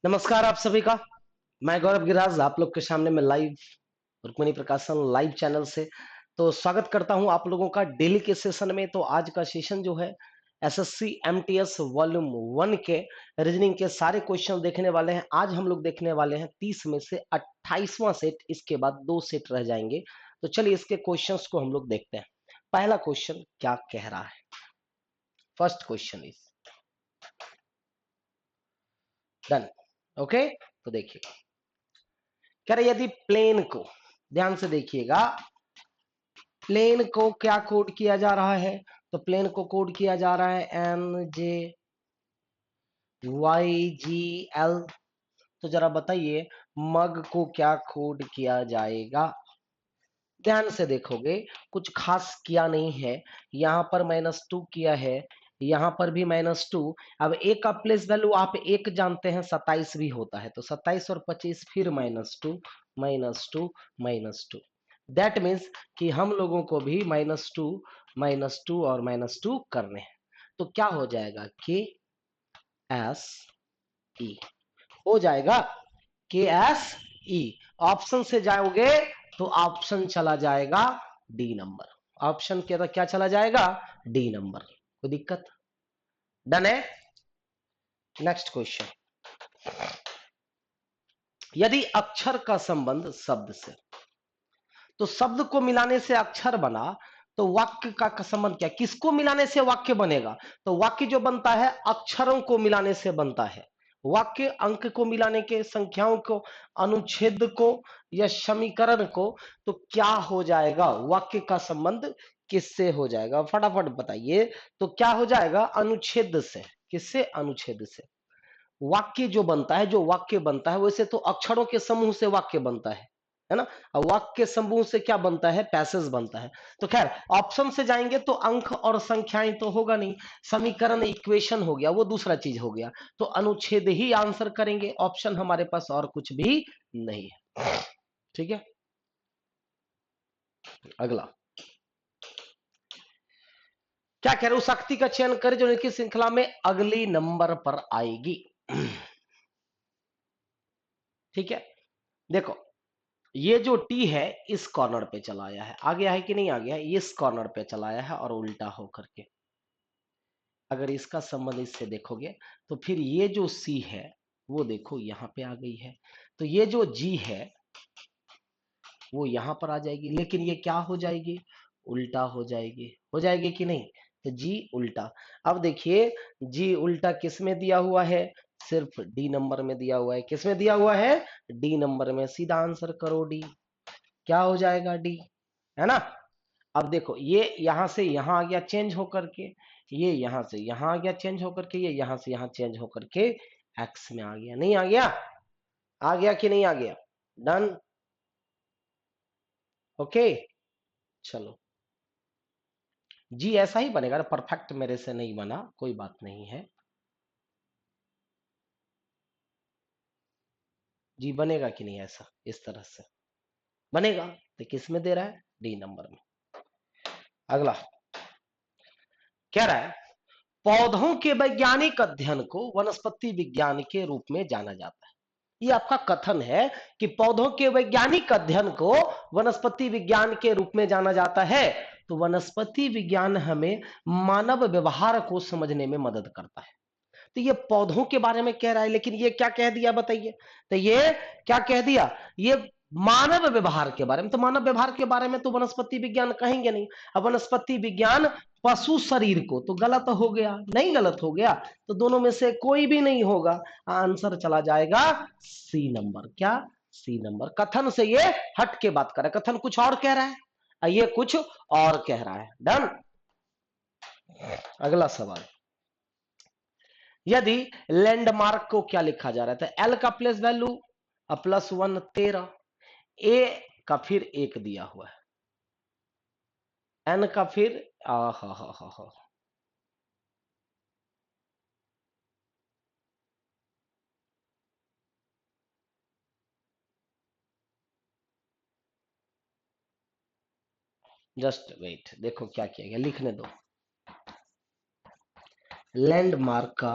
नमस्कार आप सभी का। मैं गौरव गिराज आप लोग के सामने में लाइव रुक्मिणी प्रकाशन लाइव चैनल से तो स्वागत करता हूं आप लोगों का डेली के सेशन में। तो आज का सेशन जो है एसएससी एमटीएस वॉल्यूम 1 के रीजनिंग के सारे क्वेश्चन देखने वाले हैं। आज हम लोग देखने वाले हैं 30 में से 28वां सेट, इसके बाद 2 सेट रह जाएंगे। तो चलिए इसके क्वेश्चंस को हम लोग देखते हैं। पहला क्वेश्चन क्या कह रहा है? First question is done. Okay, तो देखिएगा, कह रहे यदि प्लेन को, ध्यान से देखिएगा, प्लेन को क्या कोड किया जा रहा है? तो प्लेन को कोड किया जा रहा है N J Y G L. तो जरा बताइए मग को क्या कोड किया जाएगा? ध्यान से देखोगे कुछ खास किया नहीं है। यहां पर -2 किया है, यहां पर भी -2। अब एक का प्लेस वैल्यू आप एक जानते हैं, 27 भी होता है। तो 27 और 25 फिर -2 -2 -2। दैट मीन्स कि हम लोगों को भी -2 और -2 करने हैं। तो क्या हो जाएगा? के एस ई हो जाएगा, के एस ई। ऑप्शन से जाओगे तो ऑप्शन चला जाएगा डी नंबर। ऑप्शन के क्या चला जाएगा? D number. कोई दिक्कत? डन है। नेक्स्ट क्वेश्चन, यदि अक्षर का संबंध शब्द से, तो शब्द को मिलाने से अक्षर बना, तो वाक्य का संबंध क्या? किसको मिलाने से वाक्य बनेगा? तो वाक्य जो बनता है अक्षरों को मिलाने से बनता है। वाक्य अंक को मिलाने के, संख्याओं को, अनुच्छेद को या समीकरण को। तो क्या हो जाएगा? वाक्य का संबंध किससे हो जाएगा? फटाफट बताइए। तो क्या हो जाएगा? अनुच्छेद से। किससे? अनुच्छेद से। वाक्य जो बनता है, जो वाक्य बनता है, वैसे तो अक्षरों के समूह से वाक्य बनता है ना। और वाक्य के समूह से क्या बनता है? पैसेज बनता है। तो खैर ऑप्शन से जाएंगे तो अंक और संख्याएं तो होगा नहीं, समीकरण इक्वेशन हो गया, वो दूसरा चीज हो गया। तो अनुच्छेद ही आंसर करेंगे, ऑप्शन हमारे पास और कुछ भी नहीं है। ठीक है, अगला क्या कह रहे? उस शक्ति का चयन करें जो इनकी श्रृंखला में अगली नंबर पर आएगी। ठीक है, देखो ये जो टी है इस कॉर्नर पे चला आया है, आ गया है कि नहीं आ गया है? इस कॉर्नर पे चला आया है और उल्टा होकर के। अगर इसका संबंध इससे देखोगे तो फिर ये जो सी है वो देखो यहां पे आ गई है। तो ये जो जी है वो यहां पर आ जाएगी, लेकिन ये क्या हो जाएगी? उल्टा हो जाएगी। हो जाएगी कि नहीं? तो जी उल्टा। अब देखिए जी उल्टा किस में दिया हुआ है? सिर्फ डी नंबर में दिया हुआ है। किस में दिया हुआ है? डी नंबर में। सीधा आंसर करो डी। क्या हो जाएगा? डी, है ना। अब देखो ये यहां से यहां आ गया चेंज होकर के, ये यहां से यहां आ गया चेंज होकर के, ये यहां से यहां चेंज होकर के एक्स में आ गया। नहीं आ गया? आ गया कि नहीं आ गया? डन। ओके, चलो जी ऐसा ही बनेगा। परफेक्ट मेरे से नहीं बना, कोई बात नहीं है। जी बनेगा कि नहीं ऐसा? इस तरह से बनेगा। तो किस में दे रहा है? डी नंबर में। अगला कह रहा है पौधों के वैज्ञानिक अध्ययन को वनस्पति विज्ञान के रूप में जाना जाता है। ये आपका कथन है कि पौधों के वैज्ञानिक अध्ययन को वनस्पति विज्ञान के रूप में जाना जाता है। तो वनस्पति विज्ञान हमें मानव व्यवहार को समझने में मदद करता है। तो ये पौधों के बारे में कह रहा है, लेकिन ये क्या कह दिया बताइए? तो ये क्या कह दिया? ये मानव व्यवहार के बारे में। तो मानव व्यवहार के बारे में तो वनस्पति विज्ञान कहेंगे नहीं। अब वनस्पति विज्ञान पशु शरीर को, तो गलत हो गया। नहीं गलत हो गया, तो दोनों में से कोई भी नहीं होगा। आंसर चला जाएगा सी नंबर। क्या? C number. कथन से ये हट के बात कर रहा है, कथन कुछ और कह रहा है, ये कुछ और कह रहा है। डन। अगला सवाल, यदि लैंडमार्क को क्या लिखा जा रहा था? एल का प्लेस वैल्यू +1 13, ए का फिर एक दिया हुआ है, एन का फिर हा जस्ट वेट, देखो क्या किया गया, लिखने दो। लैंडमार्क का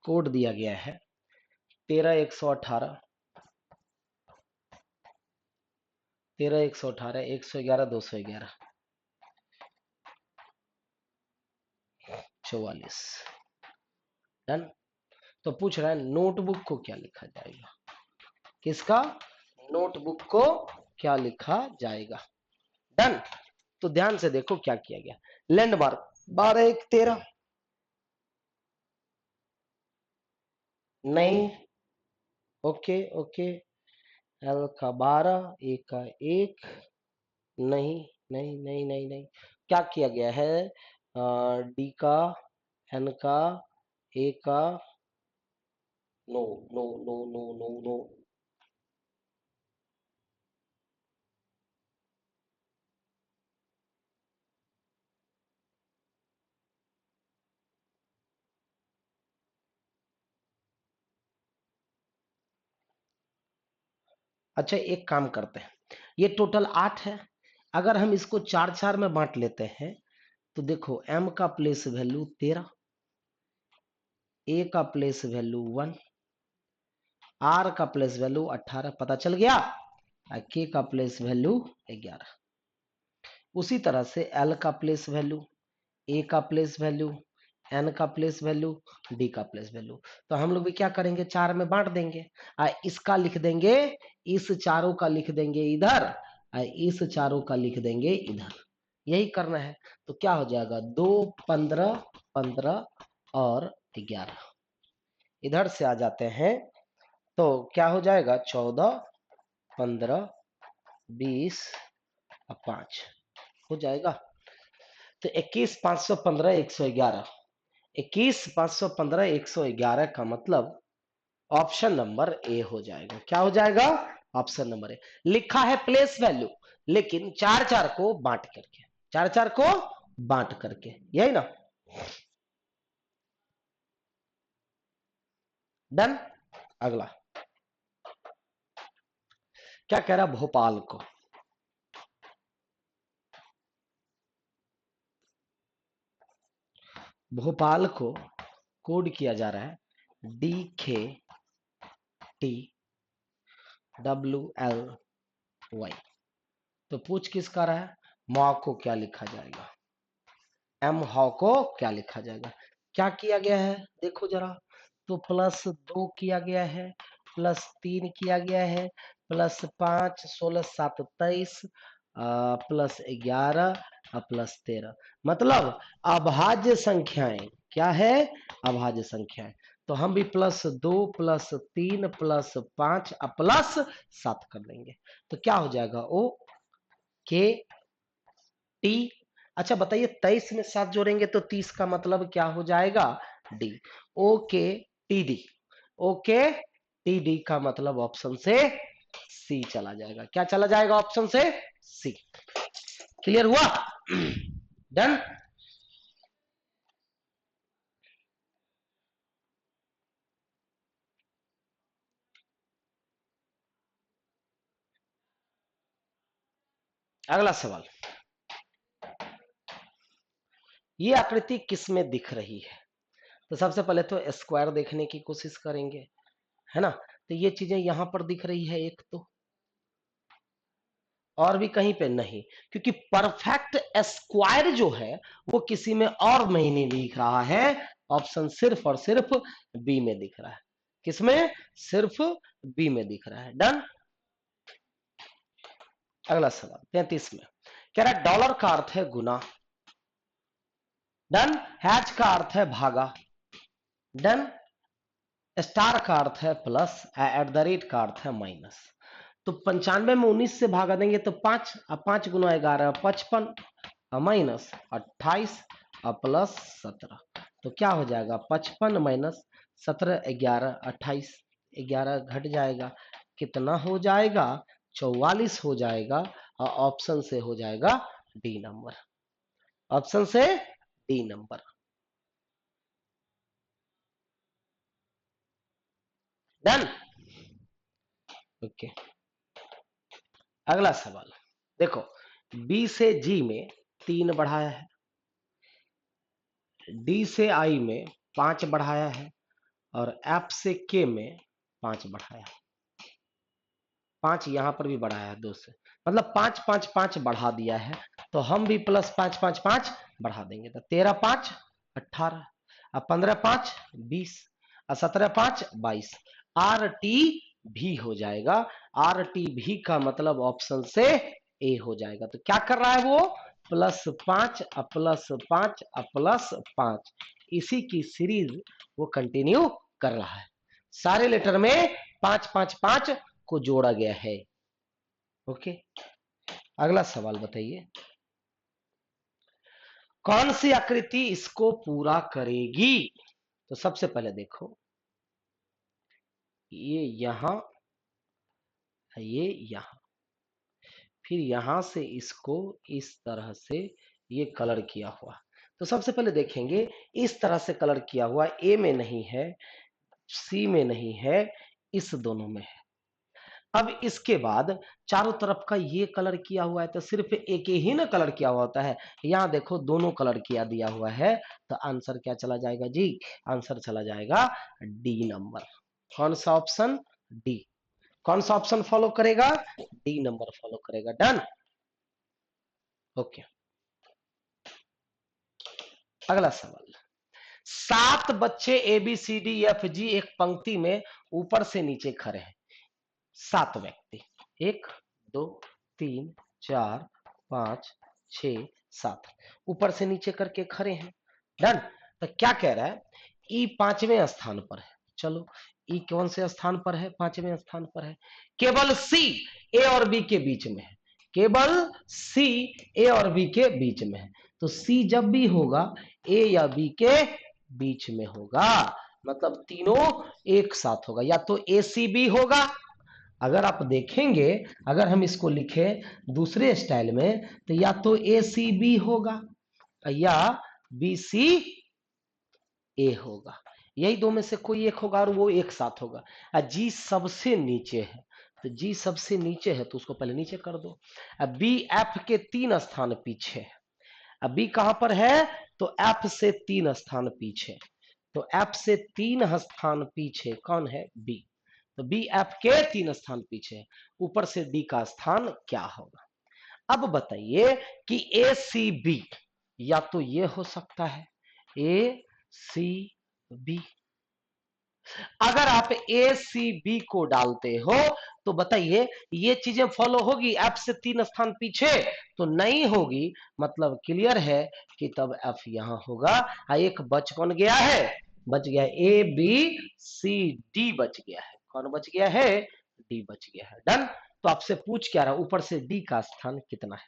कोड दिया गया है 13 118, 13 118, 111 211, 44। डन। तो पूछ रहा है नोटबुक को क्या लिखा जाएगा, किसका, नोटबुक को क्या लिखा जाएगा। डन। तो ध्यान से देखो क्या किया गया, लैंडमार्क 12 1 13, नहीं, ओके ओके, एल का 12, ए का 1, नहीं नहीं नहीं नहीं नहीं, क्या किया गया है, डी का, एन का, ए का, no no no no no no. अच्छा एक काम करते हैं, ये टोटल 8 है, अगर हम इसको 4 4 में बांट लेते हैं तो देखो m का प्लेस वैल्यू 13, a का प्लेस वैल्यू 1, r का प्लेस वैल्यू 18, पता चल गया, k का प्लेस वैल्यू 11। उसी तरह से l का प्लेस वैल्यू, a का प्लेस वैल्यू, n का प्लेस वैल्यू, d का प्लेस वैल्यू। तो हम लोग भी क्या करेंगे, 4 में बांट देंगे, इसका लिख देंगे, इस चारों का लिख देंगे इधर, इस चारों का लिख देंगे इधर, यही करना है। तो क्या हो जाएगा, 2 15 15 और 11, इधर से आ जाते हैं तो क्या हो जाएगा, 14 15 20 और 5 हो जाएगा। तो 21 515 111, 21 515 111 का मतलब ऑप्शन नंबर ए हो जाएगा। क्या हो जाएगा, ऑप्शन नंबर ए। लिखा है प्लेस वैल्यू, लेकिन 4 4 को बांट करके, 4 4 को बांट करके, यही ना। डन। अगला क्या कह रहा है, भोपाल को, भोपाल को कोड किया जा रहा है DKTWLY। तो पूछ किसका रहा है, मॉ को क्या लिखा जाएगा, एम हॉ को क्या लिखा जाएगा। क्या किया गया है देखो जरा, तो +2 किया गया है, +3 किया गया है, +5 16 7 23, +11 और +13, मतलब अभाज्य संख्याएं, क्या है, अभाज्य संख्याएं। तो हम भी +2 +3 +5 और +7 कर देंगे, तो क्या हो जाएगा, ओ के टी। अच्छा बताइए 23 में 7 जोड़ेंगे तो 30 का मतलब क्या हो जाएगा, D. Okay T D, okay T D का मतलब ऑप्शन से सी चला जाएगा। क्या चला जाएगा, ऑप्शन से सी। क्लियर हुआ। डन। अगला सवाल, ये आकृति किस में दिख रही है। तो सबसे पहले तो स्क्वायर देखने की कोशिश करेंगे, है ना। तो ये चीजें यहां पर दिख रही है एक तो, और भी कहीं पे नहीं, क्योंकि परफेक्ट स्क्वायर जो है वो किसी में और नहीं दिख रहा है, ऑप्शन सिर्फ और सिर्फ बी में दिख रहा है। किसमें, सिर्फ बी में दिख रहा है। डन। अगला सवाल 33 में कह रहा है डॉलर का अर्थ है गुना, डन। हैच का अर्थ है भागा, डन। स्टार का अर्थ है प्लस, @ का अर्थ है माइनस। तो 95 में 19 से भागा देंगे तो 5, अब 5 गुना 11 55, माइनस 28 और +17। तो क्या हो जाएगा, 55 माइनस 17 11 28, 11 घट जाएगा, कितना हो जाएगा, 44 हो जाएगा। और ऑप्शन से हो जाएगा डी नंबर, ऑप्शन से डी नंबर। डन। ओके। अगला सवाल देखो, बी से जी में 3 बढ़ाया है, डी से आई में 5 बढ़ाया है, और एफ से के में 5 बढ़ाया, 5 यहां पर भी बढ़ाया 2 से, मतलब 5 5 5 बढ़ा दिया है, तो हम भी प्लस 5 5 5 बढ़ा देंगे, तो 13 5 18, अब 15 5 20, और 17 5 22, आर टी भी हो जाएगा। आर टी भी का मतलब ऑप्शन से ए हो जाएगा। तो क्या कर रहा है वो, प्लस 5 प्लस 5 प्लस 5, इसी की सीरीज वो कंटिन्यू कर रहा है। सारे लेटर में 5 5 5 को जोड़ा गया है। ओके, अगला सवाल बताइए, कौन सी आकृति इसको पूरा करेगी। तो सबसे पहले देखो, ये यहां, ये यहां, फिर यहां से इसको इस तरह से ये कलर किया हुआ। तो सबसे पहले देखेंगे, इस तरह से कलर किया हुआ, ए में नहीं है, सी में नहीं है, इस दोनों में है। अब इसके बाद चारों तरफ का ये कलर किया हुआ है, तो सिर्फ एक ही ना कलर किया हुआ होता है, यहां देखो दोनों कलर किया दिया हुआ है, तो आंसर क्या चला जाएगा जी, आंसर चला जाएगा डी नंबर। कौन सा ऑप्शन, डी। कौन सा ऑप्शन फॉलो करेगा, डी नंबर फॉलो करेगा। Done, okay. अगला सवाल, 7 बच्चे A B C D F G एक पंक्ति में ऊपर से नीचे खड़े हैं। 7 व्यक्ति, 1 2 3 4 5 6 7 ऊपर से नीचे करके खड़े हैं। डन। तो क्या कह रहा है, ई 5वें स्थान पर है। चलो, ई कौन से स्थान पर है, 5वें स्थान पर है। केवल सी ए और बी के बीच में है, केवल सी ए और बी के बीच में है। तो सी जब भी होगा ए या बी के बीच में होगा, मतलब तीनों एक साथ होगा, या तो ए सी बी होगा। अगर आप देखेंगे, अगर हम इसको लिखें दूसरे स्टाइल में, तो या तो ए सी बी होगा या बी सी ए होगा, यही दो में से कोई एक होगा और वो एक साथ होगा। जी सबसे नीचे है, तो जी सबसे नीचे है तो उसको पहले नीचे कर दो। अब बी एफ के 3 स्थान पीछे है। अब बी कहां पर है, तो एफ से 3 स्थान पीछे, तो एफ से 3 स्थान पीछे कौन है, बी। तो बी एफ के 3 स्थान पीछे, ऊपर से डी का स्थान क्या होगा। अब बताइए कि ए सी बी, या तो ये हो सकता है ए सी बी। अगर आप ए सी बी को डालते हो तो बताइए ये चीजें फॉलो होगी, एफ से 3 स्थान पीछे तो नहीं होगी, मतलब क्लियर है कि तब एफ यहां होगा। एक बच कौन गया है, बच गया ए बी सी डी बच गया है। कौन बच गया है, डी बच गया है। डन। तो आपसे पूछ क्या रहा, ऊपर से डी का स्थान कितना है,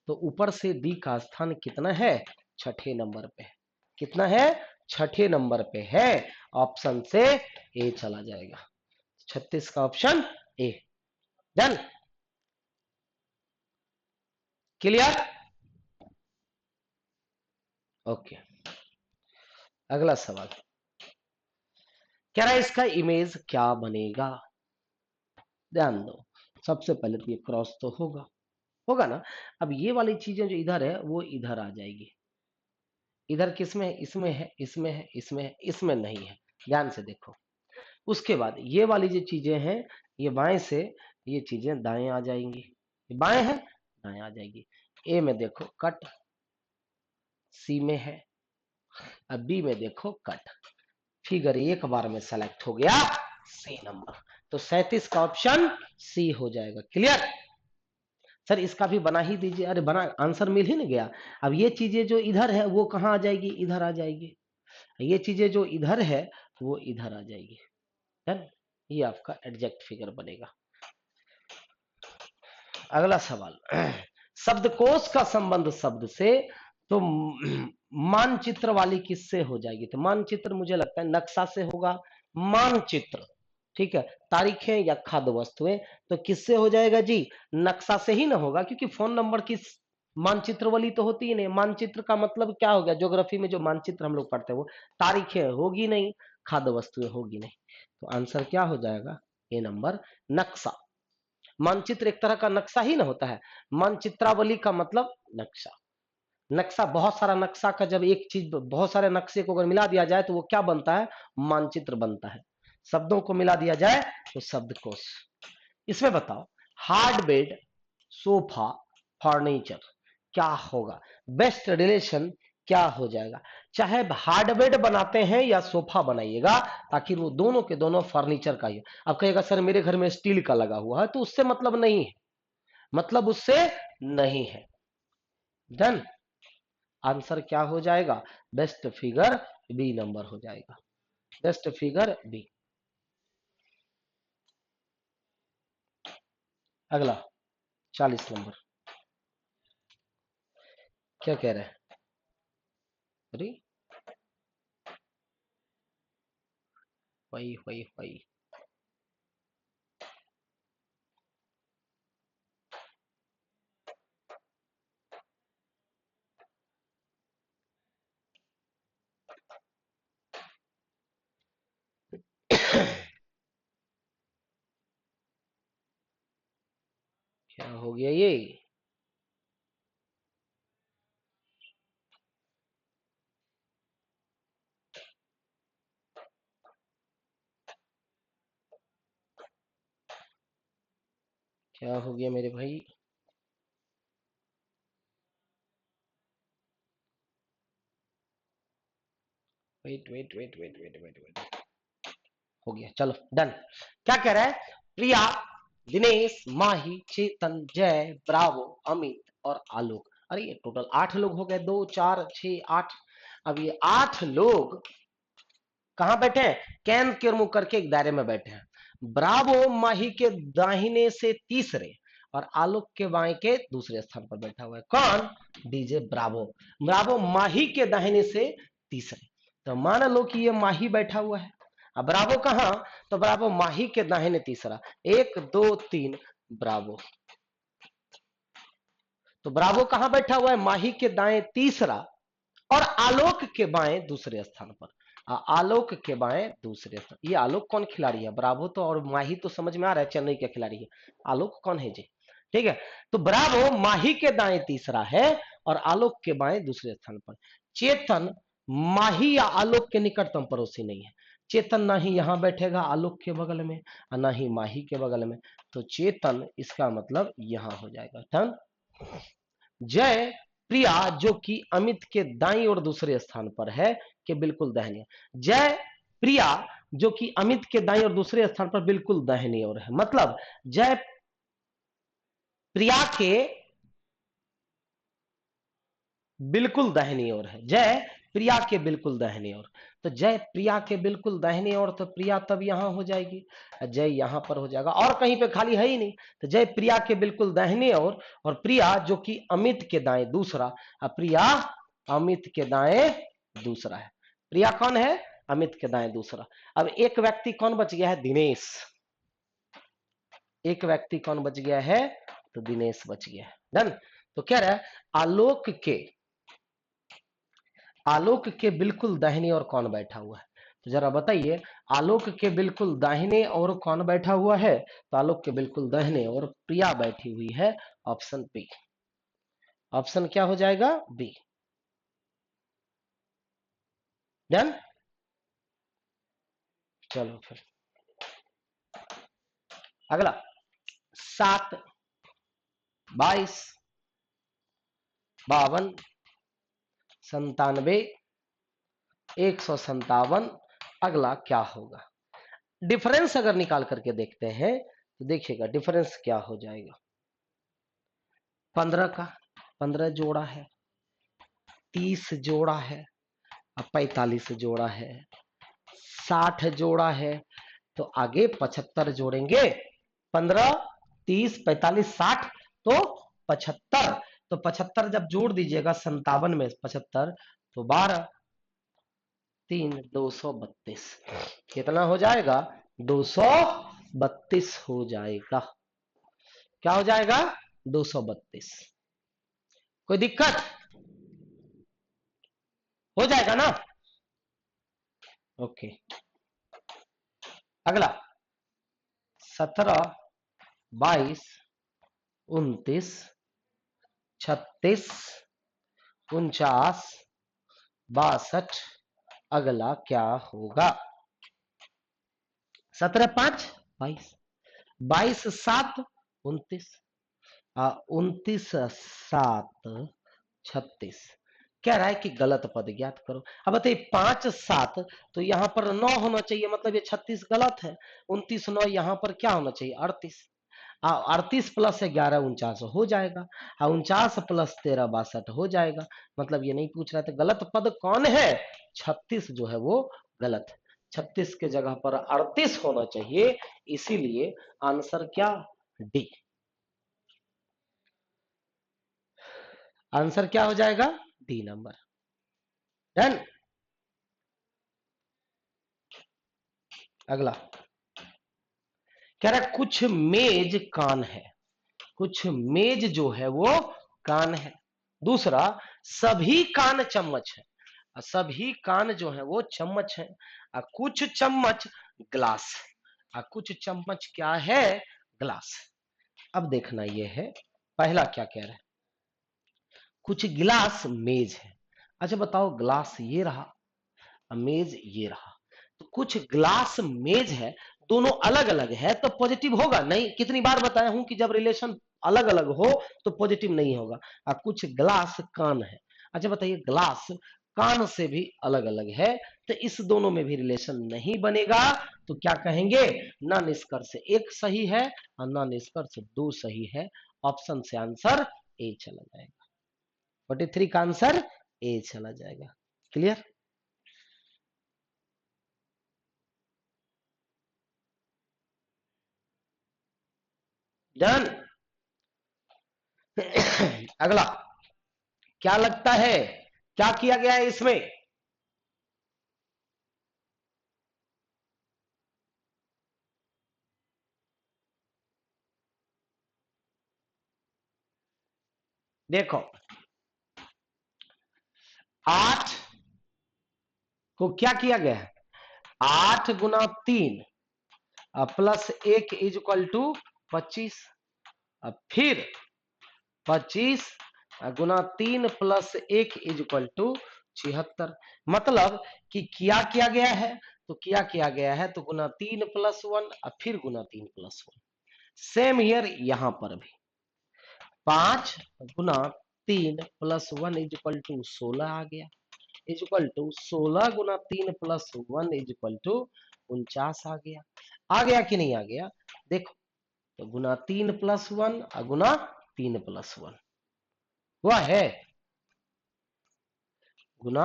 तो ऊपर से डी का स्थान कितना है, 6ठे नंबर पे है। कितना है, 6ठे नंबर पे है। ऑप्शन से ए चला जाएगा, 36 का option A. Done, clear, okay. अगला सवाल कह रहा है इसका इमेज क्या बनेगा। ध्यान दो, सबसे पहले तो ये क्रॉस तो होगा, होगा ना। अब ये वाली चीजें जो इधर है वो इधर आ जाएगी, इधर किसमें है, इसमें है, इसमें है, इसमें है, इसमें नहीं है। ध्यान से देखो, उसके बाद ये वाली जो चीजें हैं, ये बाएं से ये चीजें दाएं आ जाएंगी, ये बाएं है दाएं आ जाएगी। ए में देखो कट, सी में है, अब बी में देखो कट, फिगर एक बार में सेलेक्ट हो गया सी नंबर। तो 37 का ऑप्शन सी हो जाएगा। क्लियर, सर इसका भी बना ही दीजिए। अरे बना, आंसर मिल ही नहीं गया। अब ये चीजें जो इधर है वो कहाँ आ जाएगी, इधर आ जाएगी। ये चीजें जो इधर है वो इधर आ जाएगी। डन, ये आपका एडजेक्ट फिगर बनेगा। अगला सवाल, शब्दकोश का संबंध शब्द से, तो मानचित्र वाली किससे हो जाएगी, तो मानचित्र मुझे लगता है नक्शा से होगा। मानचित्र, ठीक है, तारीखें या खाद्य वस्तुएं, तो किससे हो जाएगा जी, नक्शा से ही ना होगा, क्योंकि फोन नंबर की मानचित्र वाली तो होती ही नहीं। मानचित्र का मतलब क्या हो गया, ज्योग्राफी में जो मानचित्र हम लोग पढ़ते हैं वो तारीखें होगी नहीं, खाद्य वस्तुएं होगी नहीं। तो आंसर क्या हो जाएगा, ए नंबर, नक्शा। मानचित्र एक तरह का नक्शा ही ना होता है, मानचित्रावली का मतलब नक्शा। नक्शा, बहुत सारा नक्शा का जब एक चीज बहुत सारे नक्शे को अगर मिला दिया जाए तो वो क्या बनता है, मानचित्र बनता है। शब्दों को मिला दिया जाए तो शब्दकोश। इसमें बताओ हार्ड बेड, सोफा, फर्नीचर क्या होगा? बेस्ट रिलेशन क्या हो जाएगा? चाहे हार्ड बेड बनाते हैं या सोफा बनाइएगा, ताकि वो दोनों के दोनों फर्नीचर का ही। अब कहेगा सर मेरे घर में स्टील का लगा हुआ है, तो उससे मतलब नहीं है, मतलब उससे नहीं है। डन। आंसर क्या हो जाएगा? बेस्ट फिगर बी नंबर हो जाएगा, बेस्ट फिगर बी। अगला 40 नंबर क्या कह रहे हैं? अरे वही वही वही, क्या हो गया ये? क्या हो गया मेरे भाई? Wait wait wait wait wait wait wait, हो गया, चलो डन। क्या कह रहा है? प्रिया, दिनेश, माही, चेतन, जय, ब्रावो, अमित और आलोक। अरे ये टोटल 8 लोग हो गए, 2 4 6 8। अब ये 8 लोग कहां बैठे हैं? कैन के मुंह करके एक दायरे में बैठे हैं। ब्रावो माही के दाहिने से तीसरे और आलोक के बाएं के दूसरे स्थान पर बैठा हुआ है। कौन? DJ Bravo. ब्रावो माही के दाहिने से तीसरे, तो मान लो कि ये माही बैठा हुआ है। अब ब्रावो कहां? तो ब्रावो माही के दाहिने तीसरा, 1 2 3 ब्रावो। तो ब्रावो कहां बैठा हुआ है? माही के दाएं तीसरा और आलोक के बाएं दूसरे स्थान पर। आलोक के बाएं दूसरे स्थान। ये आलोक कौन खिलाड़ी है? ब्रावो तो और माही तो समझ में आ रहा है चेन्नई का खिलाड़ी है। आलोक कौन है जी? ठीक है, तो ब्रावो माही के दाएं तीसरा है और आलोक के बाएं दूसरे स्थान पर। चेतन माही या आलोक के निकटतम पड़ोसी नहीं है। चेतन ना ही यहां बैठेगा आलोक के बगल में और ना ही माही के बगल में, तो चेतन इसका मतलब यहां हो जाएगा। टर्न। जय प्रिया जो कि अमित के दाईं और दूसरे स्थान पर है, कि बिल्कुल दाहिने। जय प्रिया जो कि अमित के दाईं और दूसरे स्थान पर बिल्कुल दाहिनी ओर है, मतलब जय प्रिया के बिल्कुल दाहिनी ओर है। जय प्रिया के बिल्कुल दाहिनी ओर, तो जय प्रिया के बिल्कुल दाहिनी ओर, तो प्रिया तब यहां हो जाएगी, जय यहां पर हो जाएगा और कहीं पे खाली है ही नहीं। तो जय प्रिया के बिल्कुल दाहिनी ओर और प्रिया जो कि अमित के दाएं दूसरा। प्रिया अमित के दाएं दूसरा है। प्रिया कौन है? अमित के दाएं दूसरा। अब एक व्यक्ति कौन बच गया है? दिनेश। एक व्यक्ति कौन बच गया है? तो दिनेश बच गया है। डन। तो क्या रहा है? आलोक के बिल्कुल दाहिने और कौन बैठा हुआ है? तो जरा बताइए, आलोक के बिल्कुल दाहिने और कौन बैठा हुआ है? तो आलोक के बिल्कुल दाहिने और प्रिया बैठी हुई है। Option B. ऑप्शन क्या हो जाएगा? बी। डन। चलो फिर अगला 7 22 52 97 157। अगला क्या होगा? डिफरेंस अगर निकाल करके देखते हैं तो देखिएगा डिफरेंस क्या हो जाएगा। 15 का 15 जोड़ा है, 30 जोड़ा है, 45 जोड़ा है, 60 जोड़ा है, तो आगे 75 जोड़ेंगे। 15 30 45 60, तो 75। तो 75 जब जोड़ दीजिएगा 57 में 75, तो 12 3 232 कितना हो जाएगा? 232 हो जाएगा। क्या हो जाएगा? 232। कोई दिक्कत? हो जाएगा ना? ओके। अगला 17 22 29 36 49 62। अगला क्या होगा? 17 5 22, 22 7 29, 29 7 36। कह रहा है कि गलत पद ज्ञात करो। अब बताइए 5 7 तो यहां पर 9 होना चाहिए, मतलब ये 36 गलत है। 29 9 यहां पर क्या होना चाहिए 38। 38 प्लस 11 49 हो जाएगा, 49 प्लस 13 62 हो जाएगा। मतलब ये नहीं पूछ रहा था गलत पद कौन है, 36 जो है वो गलत है। 36 के जगह पर 38 होना चाहिए, इसीलिए आंसर क्या, डी। आंसर क्या हो जाएगा, डी नंबर। डन। अगला कह रहा है कुछ मेज कान है, कुछ मेज जो है वो कान है। दूसरा सभी कान चम्मच है, सभी कान जो है वो चम्मच है। कुछ चम्मच ग्लास, कुछ चम्मच क्या है, ग्लास। अब देखना ये है पहला क्या कह रहा है, कुछ गिलास मेज है। अच्छा बताओ, ग्लास ये रहा, मेज ये रहा, तो कुछ ग्लास मेज है, दोनों अलग अलग है तो पॉजिटिव होगा नहीं। कितनी बार बताया हूं कि जब रिलेशन अलग अलग हो तो पॉजिटिव नहीं होगा। कुछ ग्लास कान है। अच्छा बताइए, ग्लास कान से भी अलग अलग है, तो इस दोनों में भी रिलेशन नहीं बनेगा। तो क्या कहेंगे, ना निष्कर्ष एक सही है और ना निष्कर्ष दो सही है। ऑप्शन से आंसर ए चला जाएगा, 43 का आंसर ए चला जाएगा। क्लियर। डन। अगला क्या लगता है क्या किया गया है इसमें, देखो 8 को क्या किया गया है, 8 गुना 3 प्लस 1 इज इक्वल टू 25। फिर 25 गुना 3 प्लस 1 इज इक्वल टू 76। मतलब कि क्या किया गया है, तो किया गया है तो गुना 3 प्लस 1 फिर गुना 3 प्लस 1। सेम हियर यहां पर भी 5 गुना 3 प्लस 1 इज इक्वल टू 16 आ गया, इज इक्वल टू 16 गुना 3 प्लस 1 इज इक्वल टू 49 आ गया कि नहीं आ गया। देखो तो गुना 3 प्लस 1 गुना 3 प्लस 1 हुआ है, गुना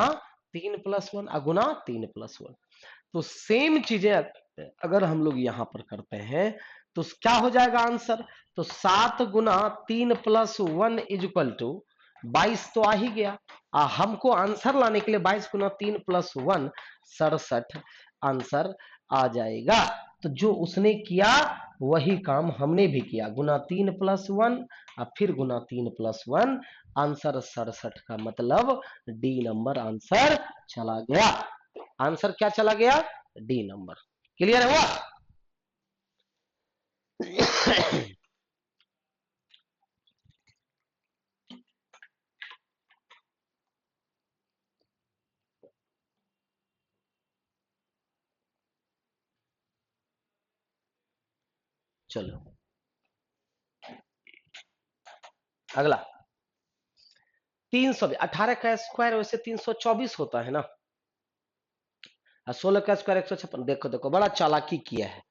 3 प्लस 1 गुना 3 प्लस 1। तो सेम चीजें अगर हम लोग यहां पर करते हैं तो क्या हो जाएगा आंसर, तो 7 गुना 3 प्लस 1 इज इक्वल टू 22 तो आ ही गया। हमको आंसर लाने के लिए 22 गुना 3 प्लस 1 67 आंसर आ जाएगा। तो जो उसने किया वही काम हमने भी किया, गुना 3 प्लस 1 फिर गुना 3 प्लस 1, आंसर 67 का मतलब डी नंबर आंसर चला गया। आंसर क्या चला गया, डी नंबर। क्लियर हुआ। चलो अगला 300, 18 का स्क्वायर वैसे 324 होता है ना, 16 का स्क्वायर 156। देखो देखो बड़ा चालाकी किया है,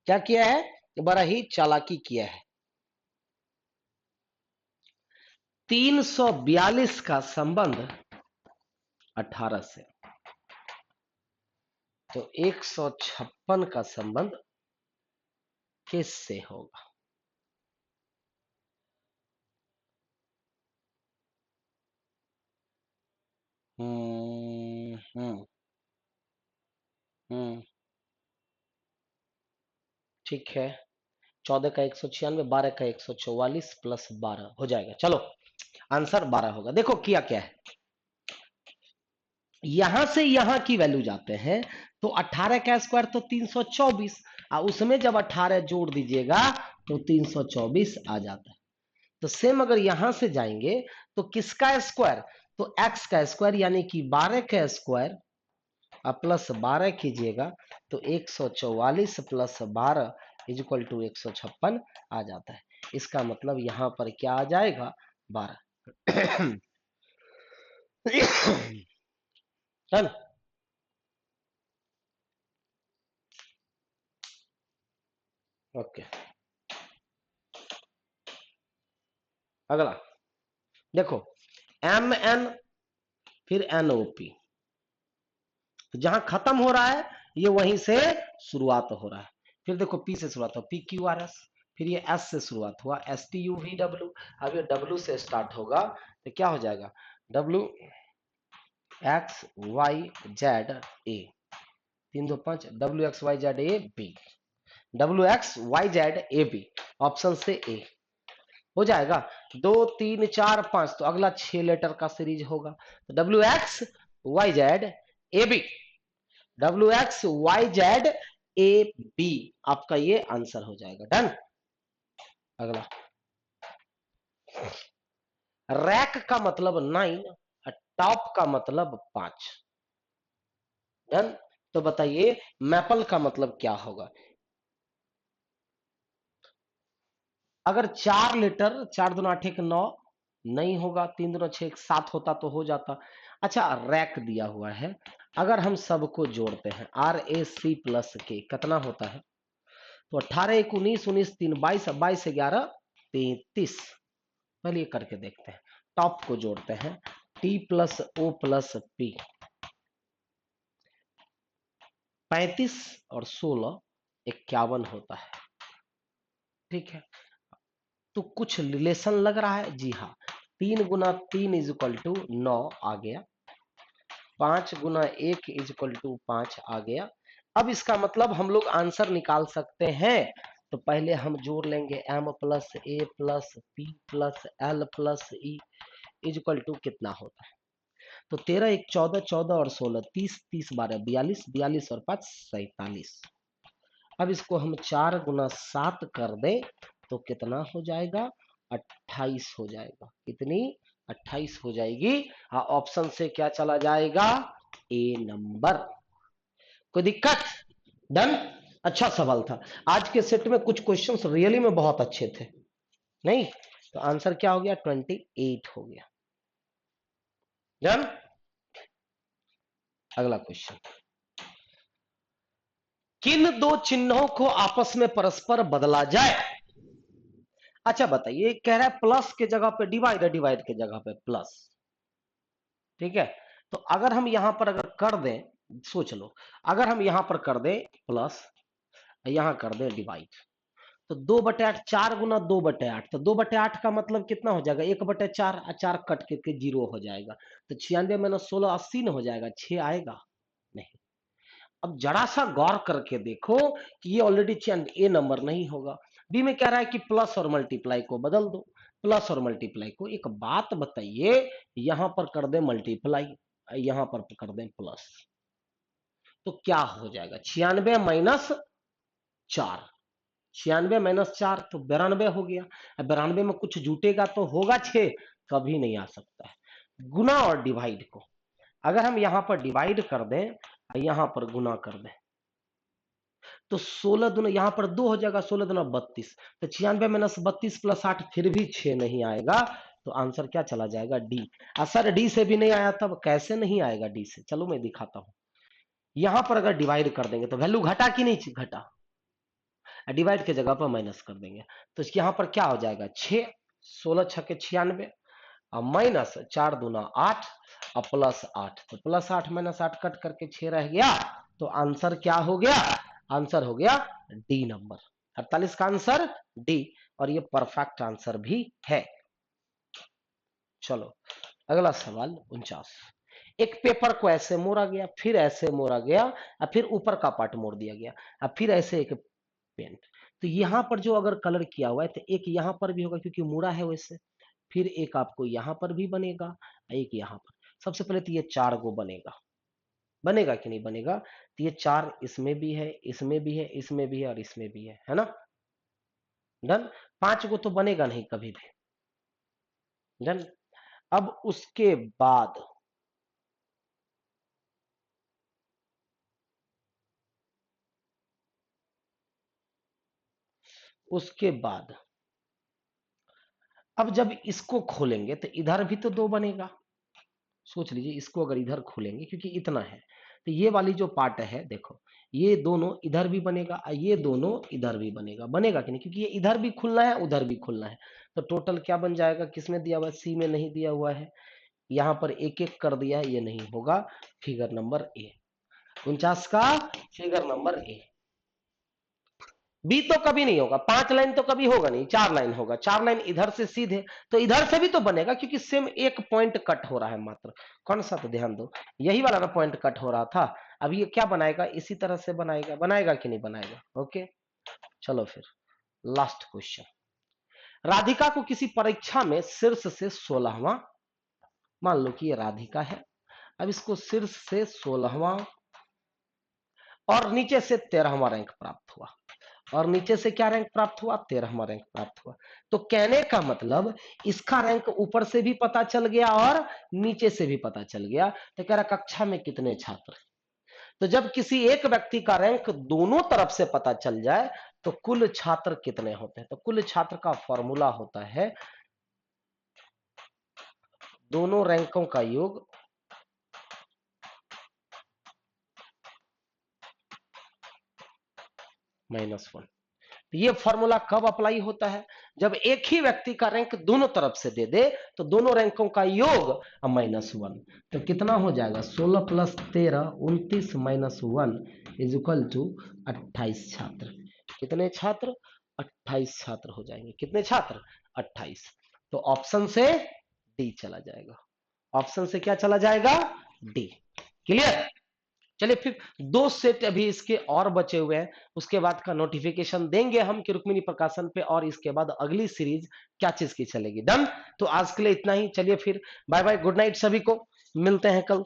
क्या किया है, बड़ा ही चालाकी किया है। 342 का संबंध 18 से, तो 156 का संबंध किस से होगा। हम्म हम्म हम्म ठीक है। 14 का 196, 12 का 144 प्लस 12 हो जाएगा। चलो आंसर 12 होगा। देखो किया क्या है, यहां से यहां की वैल्यू जाते हैं तो 18 का स्क्वायर तो 324, और उसमें जब 18 जोड़ दीजिएगा तो 324 आ जाता है। तो सेम अगर यहां से जाएंगे तो किसका स्क्वायर, तो x का स्क्वायर यानी कि 12 का स्क्वायर प्लस 12 कीजिएगा तो 144 प्लस 12 इक्वल टू 156 आ जाता है। इसका मतलब यहां पर क्या आ जाएगा 12। डन। ओके, अगला देखो एम एन फिर एनओपी, जहां खत्म हो रहा है ये वहीं से शुरुआत हो रहा है। फिर देखो पी से शुरुआत हो, पी क्यू आर एस, फिर ये एस से शुरुआत हुआ, S T U V W. अब ये डब्ल्यू से स्टार्ट होगा तो क्या हो जाएगा W X Y Z A, 3 2 5, W X Y Z A B, W X Y Z A B, option से ए हो जाएगा। 2 3 4 5, तो अगला 6 लेटर का सीरीज होगा, तो W X Y Z A B, W X Y Z A B, आपका ये आंसर हो जाएगा। डन। अगला रैक का मतलब 9, टॉप का मतलब 5। डन। तो बताइए मैपल का मतलब क्या होगा। अगर 4 लेटर, 4 2 8 1 9 नहीं होगा, 3 2 6 1 7 होता तो हो जाता। अच्छा रैक दिया हुआ है, अगर हम सबको जोड़ते हैं आर ए सी प्लस के कितना होता है, तो 18 1 19 19 3 22, 22 11 33। पहले ये करके देखते हैं, टॉप को जोड़ते हैं, T plus O plus P, 35 और 16 51 होता है। ठीक है, तो कुछ रिलेशन लग रहा है, जी हाँ। 3 × 3 इक्वल टू 9 आ गया, 5 × 1 इक्वल टू 5 आ गया। अब इसका मतलब हम लोग आंसर निकाल सकते हैं, तो पहले हम जोड़ लेंगे m plus A plus P plus L plus E equal to कितना होता है, तो 13 1 14, 14 और 16 30, 30 12 42, 42 और 5 47। अब इसको हम 4 × 7 कर दें तो कितना हो जाएगा 28 हो जाएगा। कितनी 28 हो जाएगी। हाँ, ऑप्शन से क्या चला जाएगा ए नंबर। कोई दिक्कत। डन। अच्छा सवाल था, आज के सेट में कुछ क्वेश्चंस रियली में बहुत अच्छे थे। नहीं तो आंसर क्या हो गया 28 हो गया। डन। अगला क्वेश्चन, किन दो चिन्हों को आपस में परस्पर बदला जाए। अच्छा बताइए, कह रहा है प्लस के जगह पे डिवाइड है, डिवाइड के जगह पे प्लस। ठीक है, तो अगर हम यहां पर अगर कर दें, सोच लो, अगर हम यहां पर कर दें प्लस, यहां कर दें डिवाइड, तो 2/8, 4 × 2/8, तो 2/8 का मतलब कितना हो जाएगा 1/4, 4 कट के 0 हो जाएगा, तो 96 - 16 80 हो जाएगा, 6 आएगा नहीं। अब जरा सा गौर करके देखो कि ये ऑलरेडी ए नंबर नहीं होगा। बी में कह रहा है कि प्लस और मल्टीप्लाई को बदल दो, प्लस और मल्टीप्लाई को। एक बात बताइए, यहां पर कर दे मल्टीप्लाई, यहां पर कर दे प्लस, तो क्या हो जाएगा 96 - 4, 96 - 4 तो 92 हो गया। अब 92 में कुछ जुटेगा तो होगा 6, कभी नहीं आ सकता है। गुना और डिवाइड को अगर हम यहां पर डिवाइड कर दें, यहां पर गुना कर दें, तो 16 दूना यहां पर 2 हो जाएगा, 16 दूना 32, तो 96 - 32 + 8 फिर भी 6 नहीं आएगा, तो आंसर क्या चला जाएगा डी। सर डी से भी नहीं आया, तब कैसे नहीं आएगा डी से, चलो मैं दिखाता हूं। यहां पर अगर डिवाइड कर देंगे तो वैल्यू घटा कि नहीं घटा, डिवाइड के जगह पर माइनस कर देंगे, तो यहां पर क्या हो जाएगा 6, 16 6 96 और माइनस 4 दूना 8 और प्लस 8, तो +8 - 8 कट करके 6 रह गया, तो आंसर क्या हो गया, आंसर हो गया डी नंबर। 48 का आंसर डी, और ये परफेक्ट आंसर भी है। चलो अगला सवाल 49, एक पेपर को ऐसे मोड़ा गया, फिर ऐसे मोड़ा गया, और फिर ऊपर का पार्ट मोड़ दिया गया, और फिर ऐसे एक पेंट, तो यहां पर जो अगर कलर किया हुआ है तो एक यहां पर भी होगा क्योंकि मुड़ा है वैसे, फिर एक आपको यहां पर भी बनेगा, एक यहां पर। सबसे पहले तो ये 4 गो बनेगा, बनेगा कि नहीं बनेगा, तो ये 4 इसमें भी है, इसमें भी है, इसमें भी है और इसमें भी है ना। डन। 5 गो तो बनेगा नहीं कभी भी। डन। अब उसके बाद उसके बाद अब जब इसको खोलेंगे तो इधर भी तो 2 बनेगा। सोच लीजिए, इसको अगर इधर खोलेंगे क्योंकि इतना है, तो ये वाली जो पार्ट है देखो, ये दोनों इधर भी बनेगा और ये दोनों इधर भी बनेगा। बनेगा कि नहीं? क्योंकि ये इधर भी खुलना है, उधर भी खुलना है। तो टोटल क्या बन जाएगा? किसमें दिया हुआ है? सी में नहीं दिया हुआ है, यहां पर एक एक कर दिया है, ये नहीं होगा। फिगर नंबर ए, 49 का फिगर नंबर ए। बी तो कभी नहीं होगा, 5 लाइन तो कभी होगा नहीं, 4 लाइन होगा। 4 लाइन इधर से सीधे, तो इधर से भी तो बनेगा क्योंकि सेम एक पॉइंट कट हो रहा है मात्र। कौन सा? तो ध्यान दो, यही वाला ना पॉइंट कट हो रहा था। अब ये क्या बनाएगा? इसी तरह से बनाएगा। बनाएगा कि नहीं बनाएगा? ओके, चलो फिर लास्ट क्वेश्चन। राधिका को किसी परीक्षा में शीर्ष से 16वां, मान लो कि ये राधिका है, अब इसको शीर्ष से 16वां और नीचे से 13वां रैंक प्राप्त हुआ, और नीचे से क्या रैंक प्राप्त हुआ? 13वां रैंक प्राप्त हुआ। तो कहने का मतलब इसका रैंक ऊपर से भी पता चल गया और नीचे से भी पता चल गया। तो कह रहा कक्षा में कितने छात्र। तो जब किसी एक व्यक्ति का रैंक दोनों तरफ से पता चल जाए तो कुल छात्र कितने होते हैं? तो कुल छात्र का फॉर्मूला होता है दोनों रैंकों का योग -1। ये फॉर्मूला कब अप्लाई होता है? जब एक ही व्यक्ति का रैंक दोनों तरफ से दे दे तो दोनों रैंकों का योग -1। तो कितना हो जाएगा? 16 + 13 29 -1 इज इक्वल टू 28 छात्र। कितने छात्र? 28 छात्र हो जाएंगे। कितने छात्र? 28। तो ऑप्शन से डी चला जाएगा। ऑप्शन से क्या चला जाएगा? डी। क्लियर? चलिए फिर 2 सेट अभी इसके और बचे हुए हैं, उसके बाद का नोटिफिकेशन देंगे हम कि रुक्मिणी प्रकाशन पे, और इसके बाद अगली सीरीज क्या चीज की चलेगी। डन? तो आज के लिए इतना ही। चलिए फिर बाय बाय, गुड नाइट सभी को, मिलते हैं कल।